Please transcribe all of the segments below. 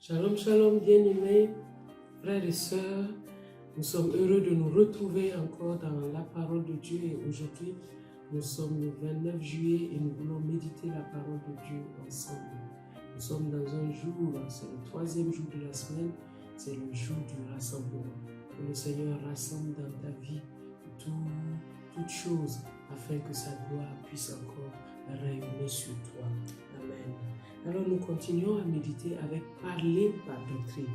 Shalom, shalom, bien-aimés, frères et sœurs. Nous sommes heureux de nous retrouver encore dans la parole de Dieu. Et aujourd'hui, nous sommes le 29 juillet et nous voulons méditer la parole de Dieu ensemble. Nous sommes dans un jour, c'est le 3e jour de la semaine, c'est le jour du rassemblement. Que le Seigneur rassemble dans ta vie toutes choses afin que sa gloire puisse encore rayonner sur toi. Amen. Alors nous continuons à méditer avec parler par doctrine.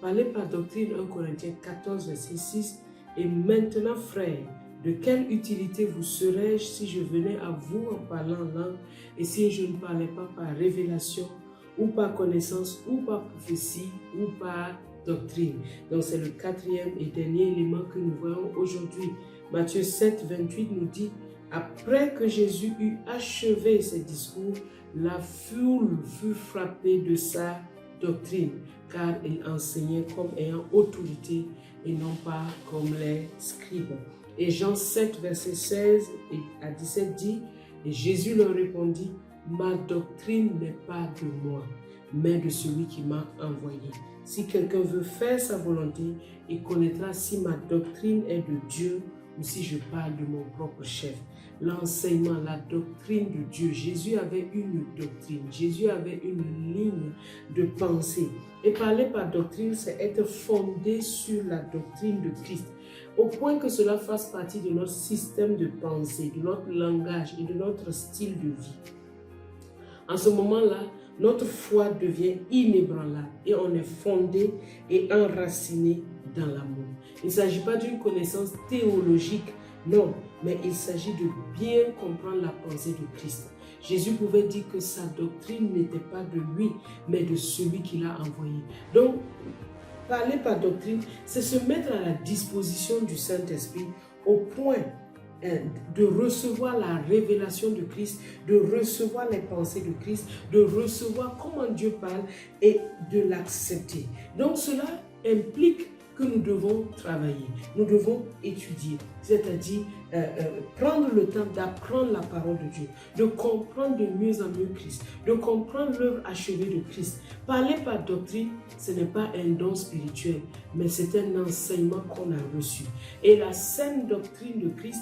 Parler par doctrine, 1 Corinthiens 14, verset 6. Et maintenant, frères, de quelle utilité vous serais-je si je venais à vous en parlant en langue et si je ne parlais pas par révélation ou par connaissance ou par prophétie ou par doctrine. Donc c'est le 4e et dernier élément que nous voyons aujourd'hui. Matthieu 7, 28 nous dit: après que Jésus eut achevé ses discours, la foule fut frappée de sa doctrine, car il enseignait comme ayant autorité et non pas comme les scribes. Et Jean 7, verset 16 à 17 dit: et Jésus leur répondit: ma doctrine n'est pas de moi, mais de celui qui m'a envoyé. Si quelqu'un veut faire sa volonté, il connaîtra si ma doctrine est de Dieu ou si je parle de mon propre chef. L'enseignement, la doctrine de Dieu. Jésus avait une doctrine, Jésus avait une ligne de pensée. Et parler par doctrine, c'est être fondé sur la doctrine de Christ, au point que cela fasse partie de notre système de pensée, de notre langage et de notre style de vie. En ce moment-là, notre foi devient inébranlable et on est fondé et enraciné dans l'amour. Il ne s'agit pas d'une connaissance théologique, non, mais il s'agit de bien comprendre la pensée de Christ. Jésus pouvait dire que sa doctrine n'était pas de lui, mais de celui qui l'a envoyé. Donc, parler par doctrine, c'est se mettre à la disposition du Saint-Esprit au point de recevoir la révélation de Christ, de recevoir les pensées de Christ, de recevoir comment Dieu parle et de l'accepter. Donc cela implique que nous devons travailler, nous devons étudier, c'est-à-dire prendre le temps d'apprendre la parole de Dieu, de comprendre de mieux en mieux Christ, de comprendre l'œuvre achevée de Christ. Parler par doctrine, ce n'est pas un don spirituel, mais c'est un enseignement qu'on a reçu. Et la saine doctrine de Christ,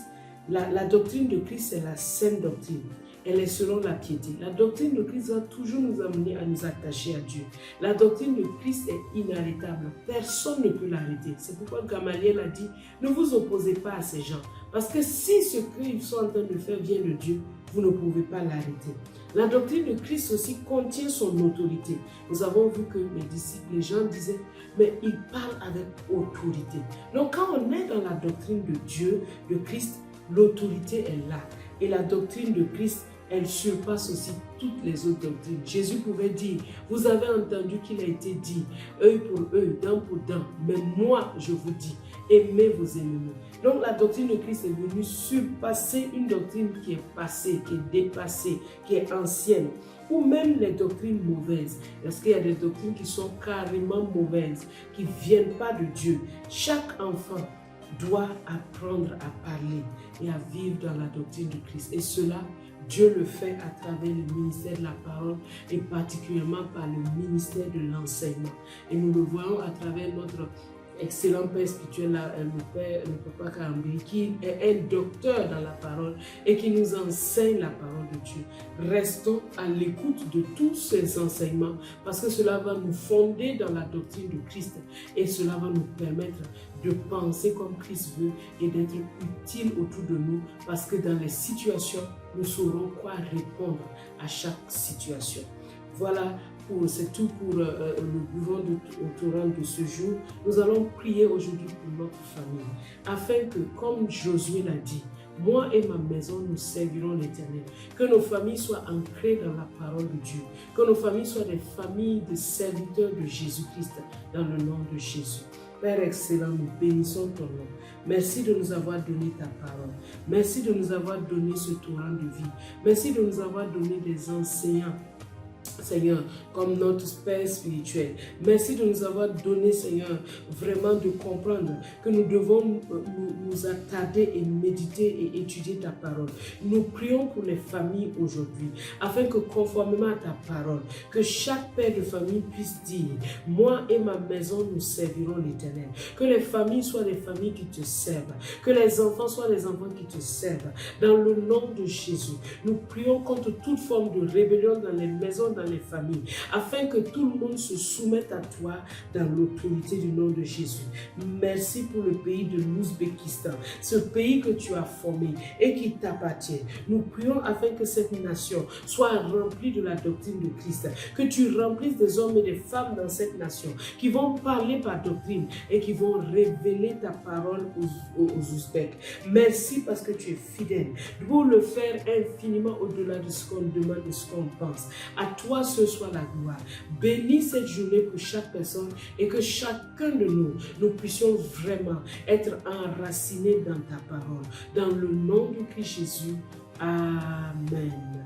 la doctrine de Christ, c'est la saine doctrine. Elle est selon la piété. La doctrine de Christ va toujours nous amener à nous attacher à Dieu. La doctrine de Christ est inarrêtable. Personne ne peut l'arrêter. C'est pourquoi Gamaliel a dit: ne vous opposez pas à ces gens. Parce que si ce qu'ils sont en train de faire vient de Dieu, vous ne pouvez pas l'arrêter. La doctrine de Christ aussi contient son autorité. Nous avons vu que les disciples, les gens disaient: mais ils parlent avec autorité. Donc quand on est dans la doctrine de Dieu, de Christ, l'autorité est là. Et la doctrine de Christ, elle surpasse aussi toutes les autres doctrines. Jésus pouvait dire: vous avez entendu qu'il a été dit, œil pour œil, dent pour dent, mais moi je vous dis, aimez vos ennemis. Donc la doctrine de Christ est venue surpasser une doctrine qui est passée, qui est dépassée, qui est ancienne, ou même les doctrines mauvaises. Parce qu'il y a des doctrines qui sont carrément mauvaises, qui ne viennent pas de Dieu. Chaque enfant doit apprendre à parler et à vivre dans la doctrine de Christ. Et cela, Dieu le fait à travers le ministère de la parole et particulièrement par le ministère de l'enseignement. Et nous le voyons à travers notre excellent Père spirituel, le Papa Karambiri, qui est un docteur dans la parole et qui nous enseigne la parole de Dieu. Restons à l'écoute de tous ces enseignements parce que cela va nous fonder dans la doctrine de Christ et cela va nous permettre de penser comme Christ veut et d'être utile autour de nous parce que dans les situations, nous saurons quoi répondre à chaque situation. Voilà. C'est tout pour le bureau autour de ce jour. Nous allons prier aujourd'hui pour notre famille, afin que, comme Josué l'a dit, moi et ma maison, nous servirons l'Éternel. Que nos familles soient ancrées dans la parole de Dieu. Que nos familles soient des familles de serviteurs de Jésus-Christ, dans le nom de Jésus. Père excellent, nous bénissons ton nom. Merci de nous avoir donné ta parole. Merci de nous avoir donné ce torrent de vie. Merci de nous avoir donné des enseignants Seigneur, comme notre Père spirituel. Merci de nous avoir donné, Seigneur, vraiment de comprendre que nous devons nous attarder et méditer et étudier ta parole. Nous prions pour les familles aujourd'hui, afin que conformément à ta parole, que chaque père de famille puisse dire, moi et ma maison, nous servirons l'Éternel. Que les familles soient des familles qui te servent, que les enfants soient des enfants qui te servent. Dans le nom de Jésus, nous prions contre toute forme de rébellion dans les maisons, dans les familles, afin que tout le monde se soumette à toi dans l'autorité du nom de Jésus. Merci pour le pays de l'Ouzbékistan, ce pays que tu as formé et qui t'appartient. Nous prions afin que cette nation soit remplie de la doctrine de Christ, que tu remplisses des hommes et des femmes dans cette nation qui vont parler par doctrine et qui vont révéler ta parole aux Ouzbeks. Merci parce que tu es fidèle pour le faire infiniment au-delà de ce qu'on demande, de ce qu'on pense. À toi ce soit la gloire. Bénis cette journée pour chaque personne et que chacun de nous puissions vraiment être enracinés dans ta parole. Dans le nom du Christ Jésus. Amen.